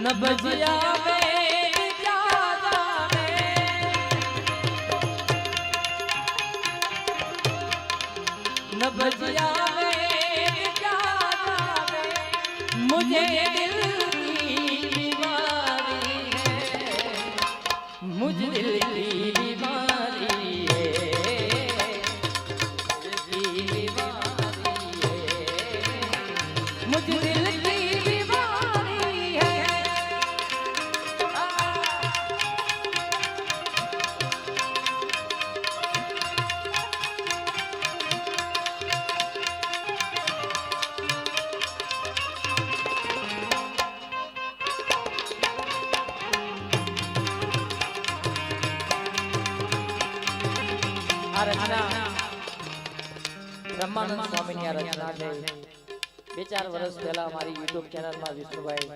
न बजिया न बजिया मुझे दिल की बीमारी है, मुझे दिल की बीमारी है, मुझे दिल की बीमारी है। ब्रह्मानंद स्वामी ની રચના છે। 2-4 વર્ષ પહેલા મારી YouTube ચેનલ માં વિષ્ણુભાઈ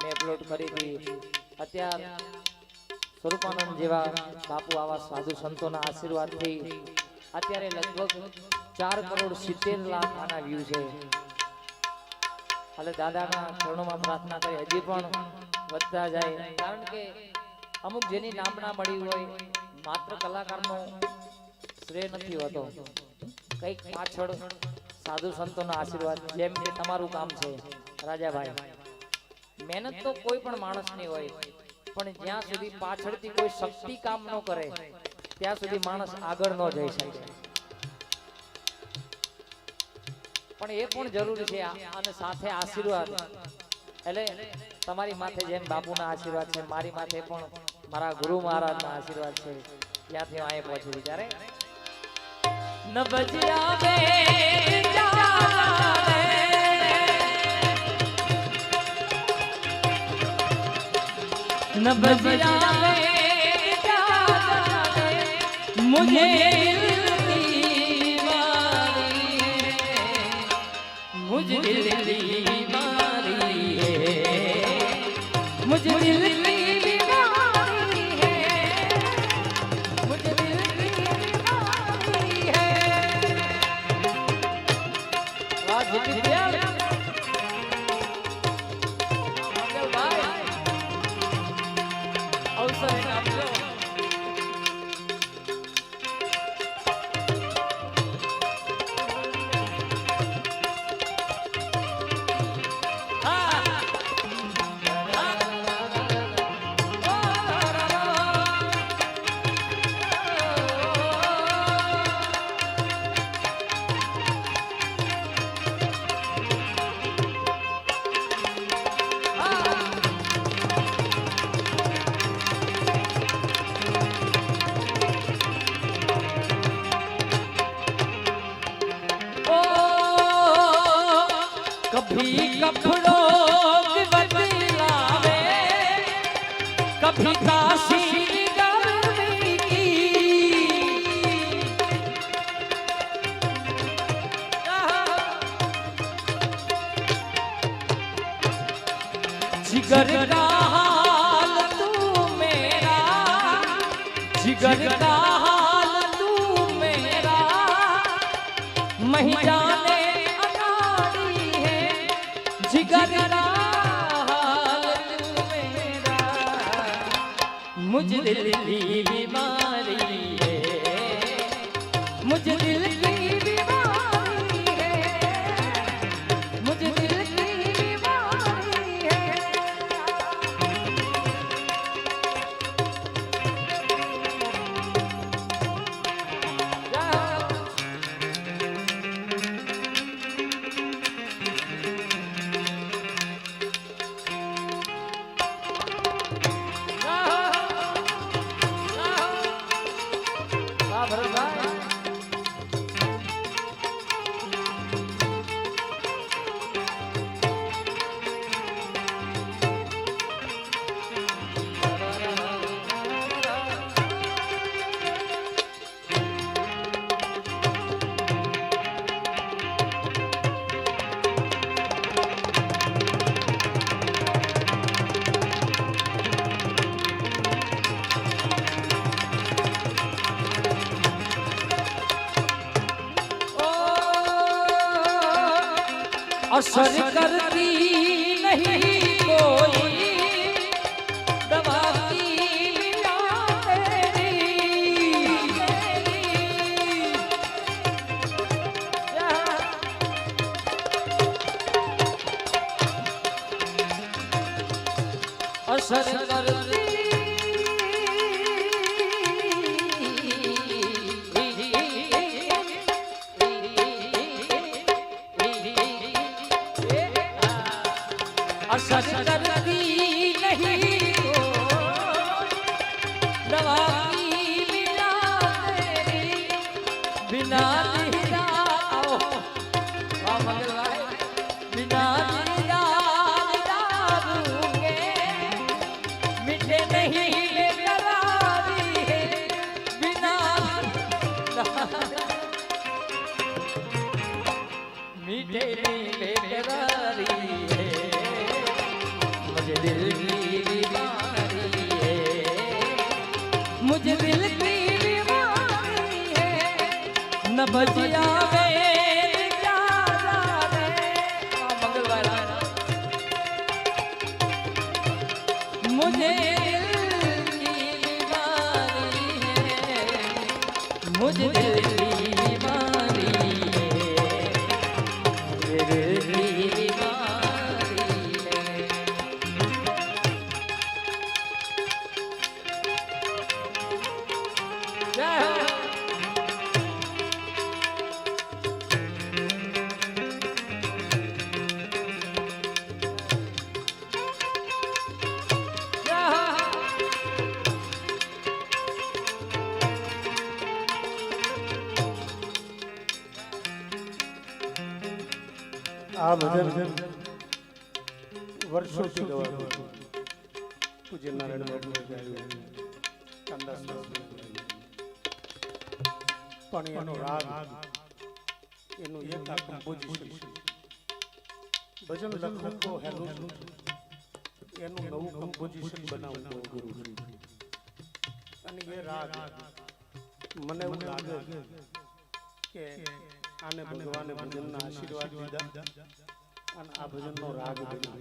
મે અપલોડ કરી હતી। અત્યાર સ્વરૂપાનંદ જેવા બાપુ આવા સાધુ સંતોના આશીર્વાદથી અત્યારે લગભગ 4,70,00,000 આના વ્યૂ છે। હાલે દાદાના ચરણોમાં પ્રાર્થના કરી હજી પણ વધતા જાય, કારણ કે અમુક જેની નામના મળી હોય માત્ર કલાકારનો શ્રેય નથી હોતો, કઈક પાછળ સાધુ સંતોના આશીર્વાદ, જેમ કે તમારું કામ છે રાજાભાઈ। મહેનત તો કોઈ પણ માણસની હોય, પણ જ્યાં સુધી પાછળથી કોઈ શક્તિ કામ ન કરે ત્યાં સુધી માણસ આગળ ન જઈ શકે। પણ એ પણ જરૂરી છે, અને સાથે આશીર્વાદ। એટલે તમારી માથે જેમ બાપુના આશીર્વાદ છે, મારી માથે પણ મારા ગુરુ મહારાજના આશીર્વાદ છે। ત્યાંથી હું અહીંયા પહોંચી ત્યારે न बजिया न बजिया मुझे मुझे दिल की बीमारी है, मुझे दिल की बीमारी है, मुझे दिल की बीमारी है। कभी कपड़ों की बदलावे, कभी काशी गर्मी की, जिगर का हाल तू मेरा, जिगर का हाल तू मेरा, महिला जिगर का हाल मेरा, मुझे दिल की बीमारी है, मुझे दिल की बीमारी है, मुझे दिल की बीमारी है। असर करती नहीं कोई અસર કરતી असर करती नहीं तो दवा की बिना तेरी बिना दीदार वाह मंगलवार बिना दीदार दूंगे मीठे नहीं बेकरारी है बिना मीठे नहीं बेकरारी है मुझे दिल की बीमारी है मुझे दिल की बीमारी है न बजिया मंगलवार मुझे दिल की बीमारी है मुझे दिल की बीमारी है दिल की આ ભજન વર્ષોથી ગવાતું પૂજ્ય નારાયણ બાબુએ ગાયું, કામદાસ બાબુએ ગાયું. પણ એનો રાગ, એનું એક આ કમ્પોઝિશન ભજન લખવું તો હેલું એનું નવું કમ્પોઝિશન બનાવવું બહુ ગુરુ અને એ રાગ મને એવું લાગે કે આને ભગવાને ભજનના આશીર્વાદ દીધા અને આ ભજનનો રાગ બન્યો.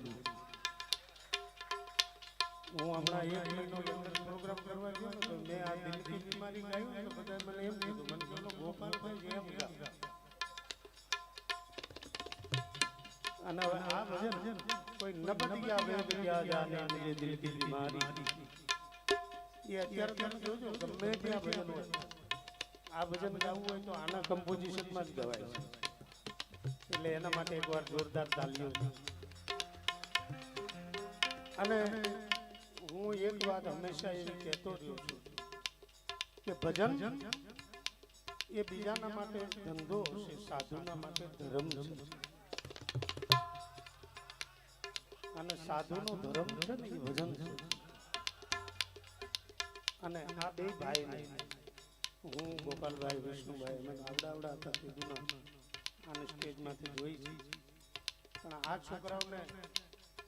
હું હમણાં એક મહિનો પ્રોગ્રામ કરવા ગયો ને તો મેં આ દિલની બીમારી ગાયું તો બધા મને એમ કીધું, મને બોલો ગોપાલભાઈ એમ ગા. અને હવે આ ભજન કોઈ નબદિયા વેદિયા જાને મુજે દિલ કી બીમારી એ અત્યારે તમે જોજો ગમે ત્યાં ભજન હોય આ ભજન ગાવું હોય તો આના કમ્પોઝિશનમાં જ ગવાય છે. એટલે એના માટે એકવાર જોરદાર તાલીઓ. અને હું એક વાત હંમેશા એવી કહેતો રહ્યો છું કે ભજન એ બીજાના માટે ધંધો છે, સાધુના માટે ધર્મ છે. અને સાધુનો ધર્મ છે ને એ ભજન છે. અને આ બે ભાઈ હું ગોપાલભાઈ વિષ્ણુભાઈ અમે આવડા હતા કીધું આને સ્ટેજમાંથી જોઈ છે. પણ આ છોકરાઓને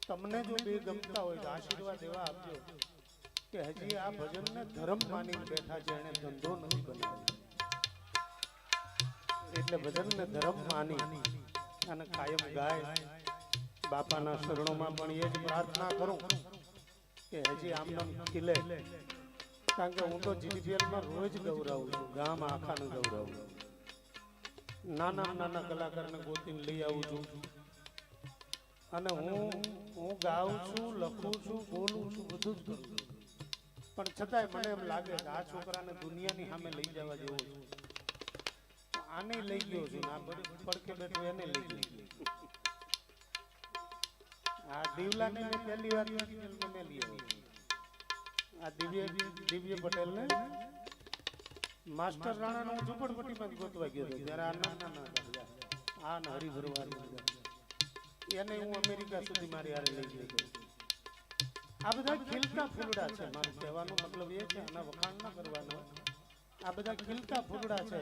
તમને જો બે ગમતા હોય તો આશીર્વાદ એવા આપજો કે હજી આ ભજનને ધર્મ માની બેઠા છે, એને ધંધો નથી બનાવ્યો. એટલે ભજનને ધર્મ માની અને કાયમ ગાય. બાપાના શરણોમાં પણ એ જ પ્રાર્થના કરું કે હજી આમનામ ખીલે. કારણ કે હું તો જીડીપીએલમાં રોજ ગૌરાવું છું, ગામ આખાને ગૌરાવું. નાના કલાકારને ગોતીને લઈ આવું છું. અને હું ગાઉં છું, લખું છું, બોલું છું, બધું જ કરું છું. પણ છતાંય મને એમ લાગે કે આ છોકરાને દુનિયાની સામે લઈ જવા જેવો છે. આને લઈ ગયો છું, આ પડકે બેઠો એને લઈ ગયો. આ દીવલાને મેં પહેલી વાર મેં લઈ આવ્યો. આ દિવ્ય પટેલ ને માસ્ટર રાણાનો હું ઝુંપડપટ્ટીમાં જ ગોતવા ગયો હતો ત્યારે આ નાના આ ને હરિભરવાર એને હું અમેરિકા સુધી મારી હારે લઈ ગયો. આ બધા ખીલતા ફૂલડા છે. મારું કહેવાનો મતલબ એ છે, આના વખાણ ના કરવાનો. આ બધા ખીલતા ફૂલડા છે.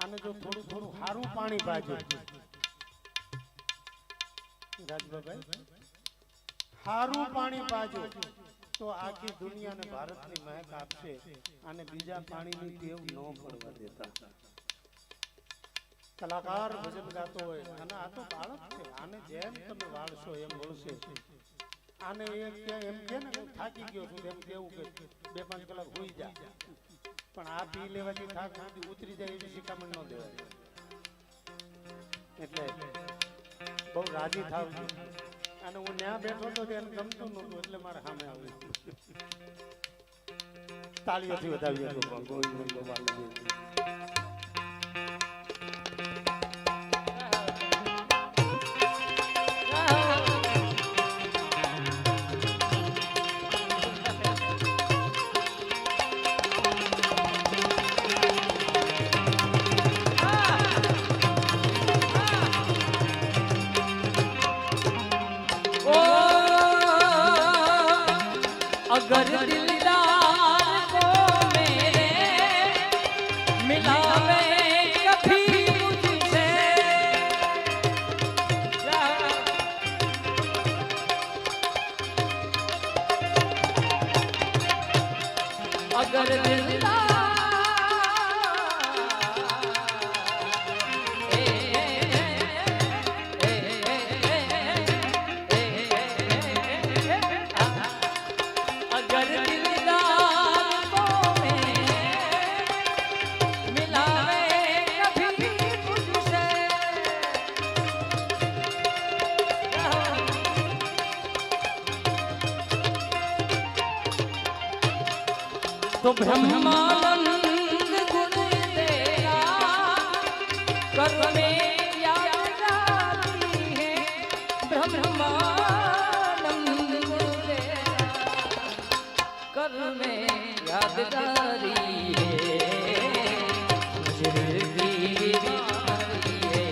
આને જો થોડું સારું પાણી પાજો રાજભાઈ, સારું પાણી પાજો તો આખી દુનિયાને ભારતની મહેક આપશે. અને બીજા પાણીની ટેવ ન પડવા દેતા. કલાકાર ભજન ગાતો હોય અને આ તો બાળક છે, આને જેમ તમે વાળશો એમ વળશે. આને એમ કે ને હું થાકી ગયો છું એમ કેવું કે 2-5 કલાક હોઈ જાય. પણ આ પી લેવાથી થાક ઉતરી જાય એવી શિખામણ ન દેવાય. એટલે બહુ રાજી થાવ. અને હું ત્યાં બેઠો તો તેને ગમતું નહોતું એટલે મારે સામે આવ્યું. તાળીઓથી વધાવી હતો ગોવિંદ ગોપાલ. अगर दिलदार को मेरे मिलावे कभी मुझसे, अगर दिलदार तो ब्रह्मानंद गुण तेरा कर में याद आती है, ब्रह्मानंद गुण तेरा कर में यादगारी है, मुझे बीमारी है,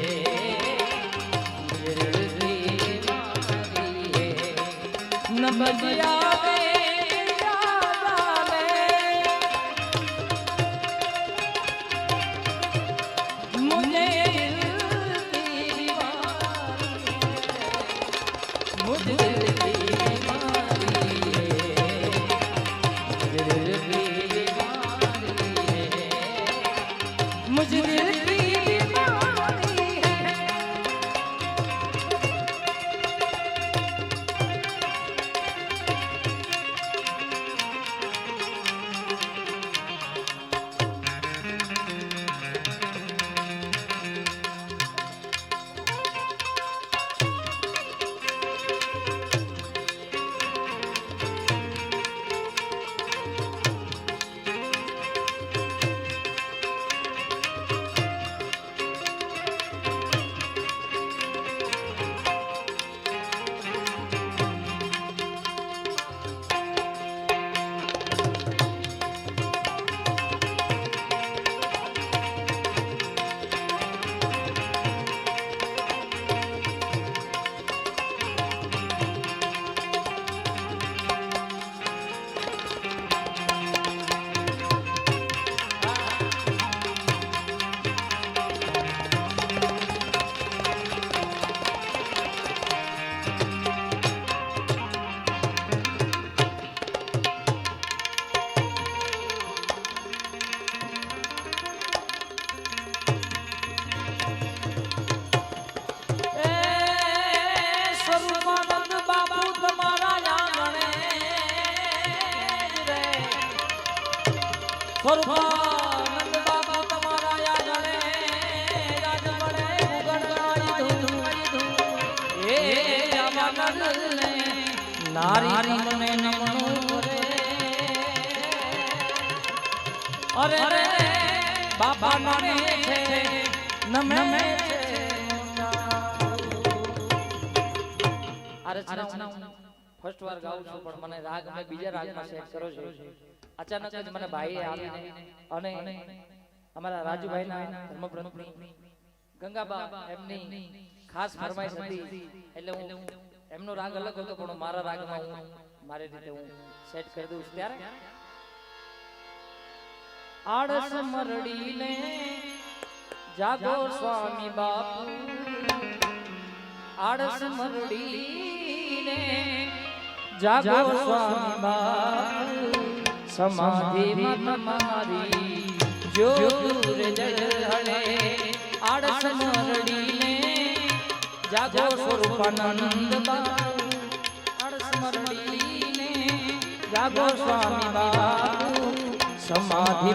मुझे बीमारी है, न बजिया સ્વરૂપાનંદ બાબા તમારા યાદને યાદ મળે ઉગડવાઈ ધૂ એ આનંદને નારી મને નમણું કરે અરે રે બાબા નામે છે નમે છે અરે ફર્સ્ટ વાર ગાઉં છું પણ મને રાગ મેં બીજા રાગમાં સેટ કર્યો છે અચાનક જ મને ભાઈએ આવીને અને અમારા રાજુભાઈના ધર્મપ્રત્ની ગંગાબા એમની ખાસ ફરમાઈશ હતી એટલે હું એમનો રાગ અલગ હતો પણ મારા રાગમાં હું મારી રીતે હું સેટ કરી દઉં છું ત્યારે આળસ મરડીને જાગો સ્વામી બાપુ આળસ મરડીને જાગો સ્વામી બાપુ समाधि मारी जो जड़े आड़स मरड़ी ने जागो स्वरूपानंद बाबू आड़स मरड़ी ने जागो स्वामी बाबू समाधि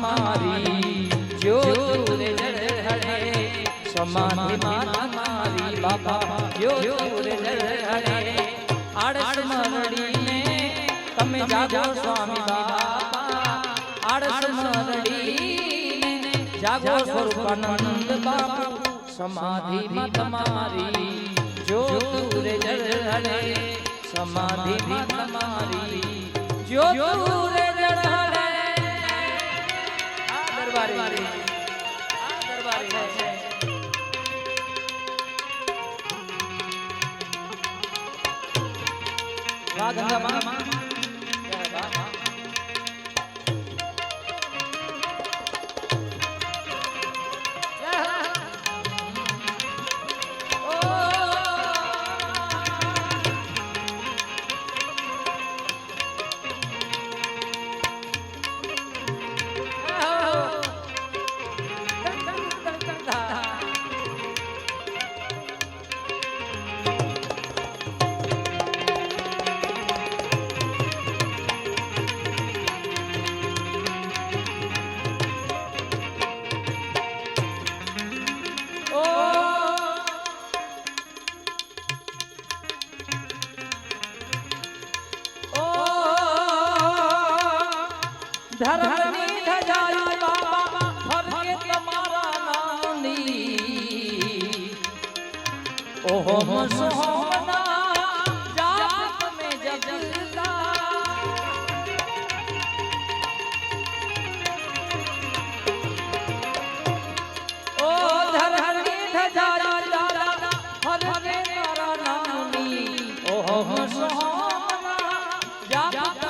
मारी जो जड़े સમાધિમાં તમારી બાપા જ્યોત જળહળે આળસ મરડીને તમે જાગો સ્વામી બાપા આળસ મરડીને જાગો સ્વરૂપાનંદ બાપા સમાધિમાં તમારી જ્યોત જળહળે સમાધિમાં તમારી જ્યોત જળહળે આ દરબારી છે વાહ ગંગા માં ધર્મની ધજાઈ બાબા ફરકે તમારા નામની ઓહમ સોહમના જાપ મે જગતા ઓ ધર્મની ધજાઈ દાદા ફરકે તમારા નામની ઓહમ સોહમના જાપ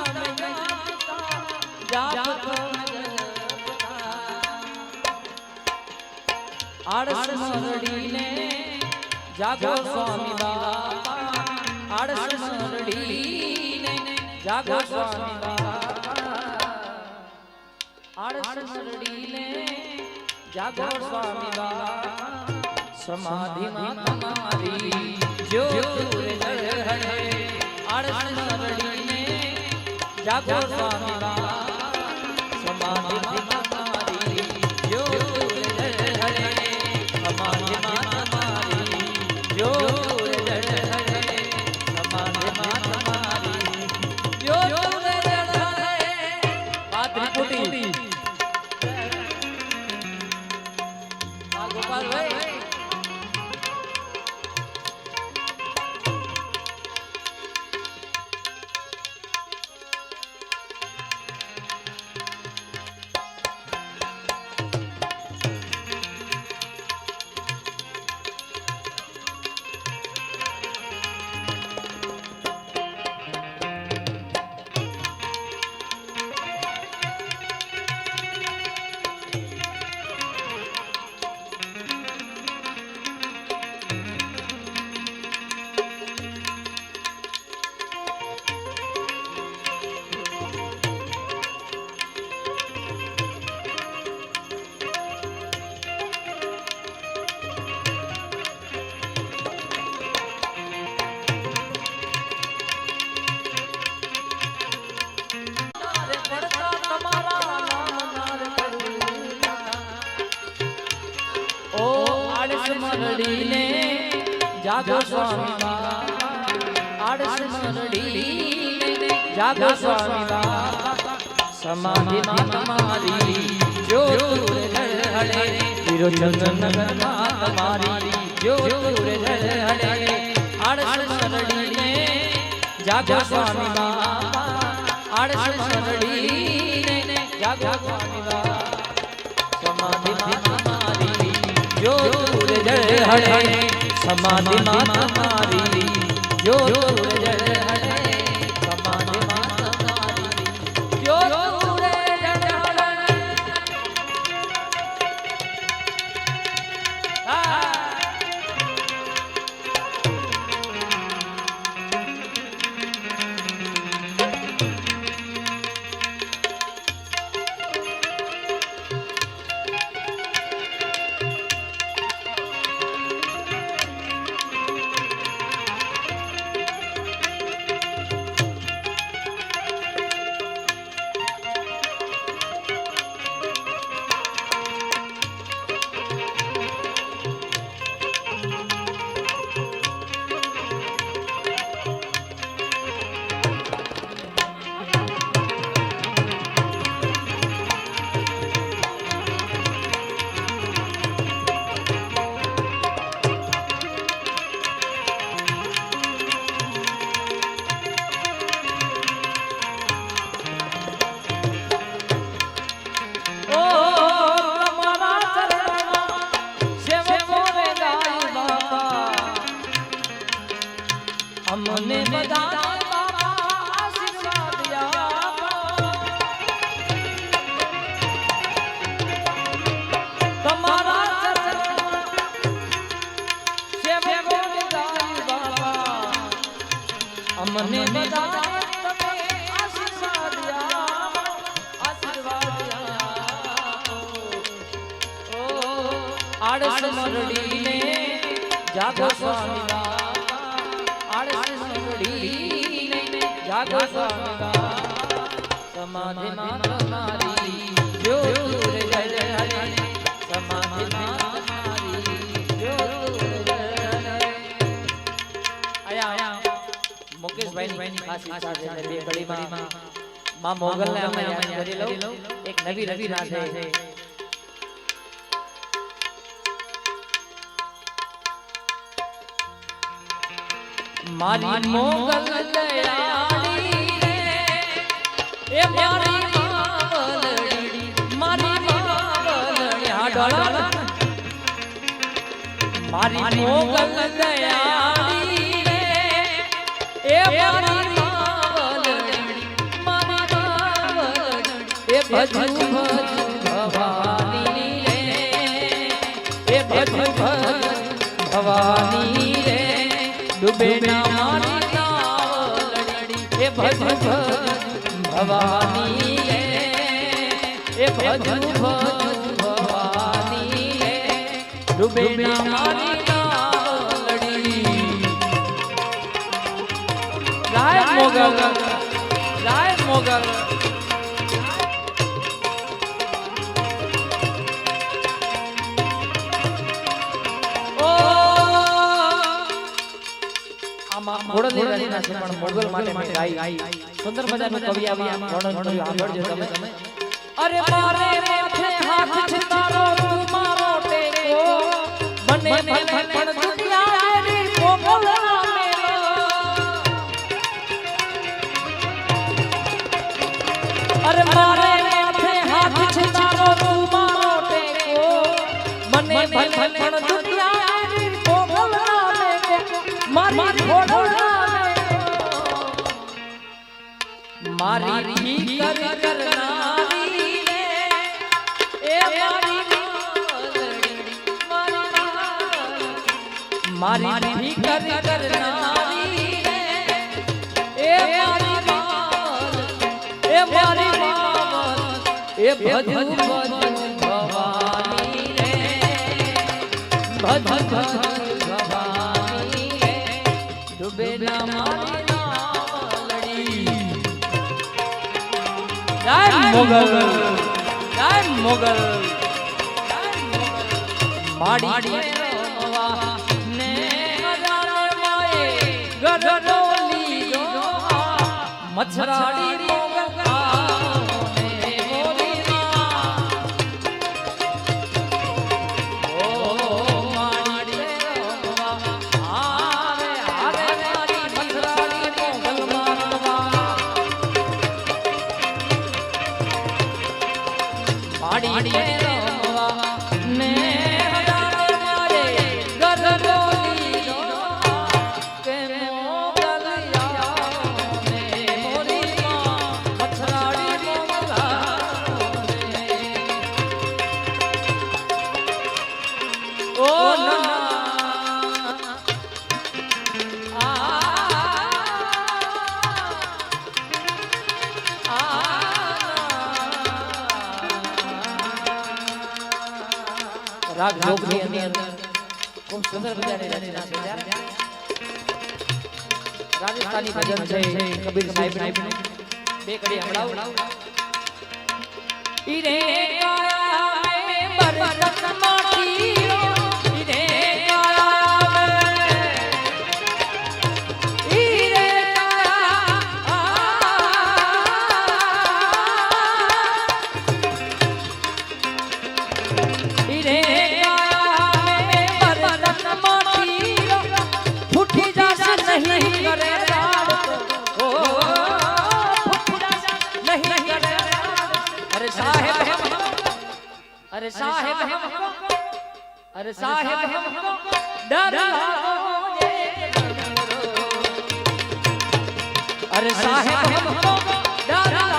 આળસ મરડીને જાગો સ્વામી બાપા આળસ મરડીને જાગો સ્વામી બાપા આળસ મરડીને જાગો સ્વામી બાપા સમાધિમાં તમારી જ્યોત જળહળે આળસ મરડીને જાગો સ્વામી બાપા સમાધિમાં તમારી જ્યોત જળહળે સમાધિમાં તમારી જ્યોત જળહળે સમાધિમાં તમારી જ્યોત જળહળે પાત્રી કુટી આ ગોપાલભાઈ મરડીને જાગો સ્વામી બાપા આળસ મરડીને જાગો સ્વામી બાપા સમાધિમાં તમારી જ્યોત જળહળે તિરુચંદ્રનગરમાં તમારી જ્યોત જળહળે આળસ મરડીને જાગો સ્વામી બાપા આળસ મરડીને જાગો સ્વામી બાપા સમાધિમાં તમારી જ્યોત જળહળે સમાધિમાં તમારી જ્યોત જળહળે સમાધિમાં તમારી જ્યોત જળહળે બધાને તમે આશીર્વાદ આપો, આશીર્વાદ આપો. ઓ આળસ મરડીને જાગો સ્વામી બાપા, આળસ મરડીને જાગો સ્વામી બાપા. સમાધિમાં તમારી જ્યોત જલે, સમાધિમાં તમારી જ્યોત જલે. આયા મુકેશભાઈની ખાસ ઈચ્છા છે બે કડીમાં માં મોગલને અમે યાદ કરી લઉં. એક નવી રચના છે. મારી મોગલ દયાળી રે, એ મારી માવલડી, મારી માવલડી. હા ડોલા. મારી મોગલ દયાળી રે, એ મારી માવલડી, મારી માવલડી. એ ભજુ ભજુ ભવાની રે, એ ભજુ ભજુ ભવાની રે. ડૂબે ના મારી નાવલડી, એ ભજુ ભજુ ભવાની રે, એ ભજુ ભજુ ભવાની રે. ડૂબે ના મારી નાવલડી. રાય મોગલ, રાય મોગલ. ઘોડની રચના છે પણ મોગલ માટે મેં ગાઈ. સુંદર મજાનું કવિ આમાં વર્ણન કર્યું. સાંભળજો તમે. અરે મારે માથે હાથ છે તારો, તું મારો ટેકો. મને ભલે પણ દુનિયા રી મોગલના મેલો. અરે મારે માથે હાથ છે તારો, તું મારો ટેકો. મને ભલે પણ દુનિયા રી મોગલના મેલો. મારી મારી ભીકર કરનારી રે, એ મારી માવલડી, મારી ભીકર કરનારી રે, એ મારી માવલ, એ મારી માવલ. એ ભજુ ભજુ ભવાની રે, ભજુ ભજુ ભવાની રે. ડૂબે ના મારી નાવલડી. જય મોગલ, જય મોગલ. માડી રમવા ને મજાને માએ ગરડો લીધો. મચ્છરાડી મોગલ આને મોરી માં. ઓ માડી રમવા આરે આરે મારી મચ્છરાડી મોગલ મારવા. માડી રમવા ને હજારે મારે ગરડો લીધો. કે મોગલ આને મોરી માં. મચ્છરાડી મોગલ આને. ઓ ના રાગ જોગની અંદર ખૂબ સુંદર મજાની રચના છે. રાજસ્થાની ભજન છે કબીર સાહેબનું. બે કડી સંભળાવું. ઈરે કાયા મે બરસત માટીઓ, ઈરે કાયા મે, ઈરે કાયા, ઈરે अरे साहेब हमको, अरे साहेब हमको डर लगे. अरे साहेब हमको डर लगे.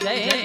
જય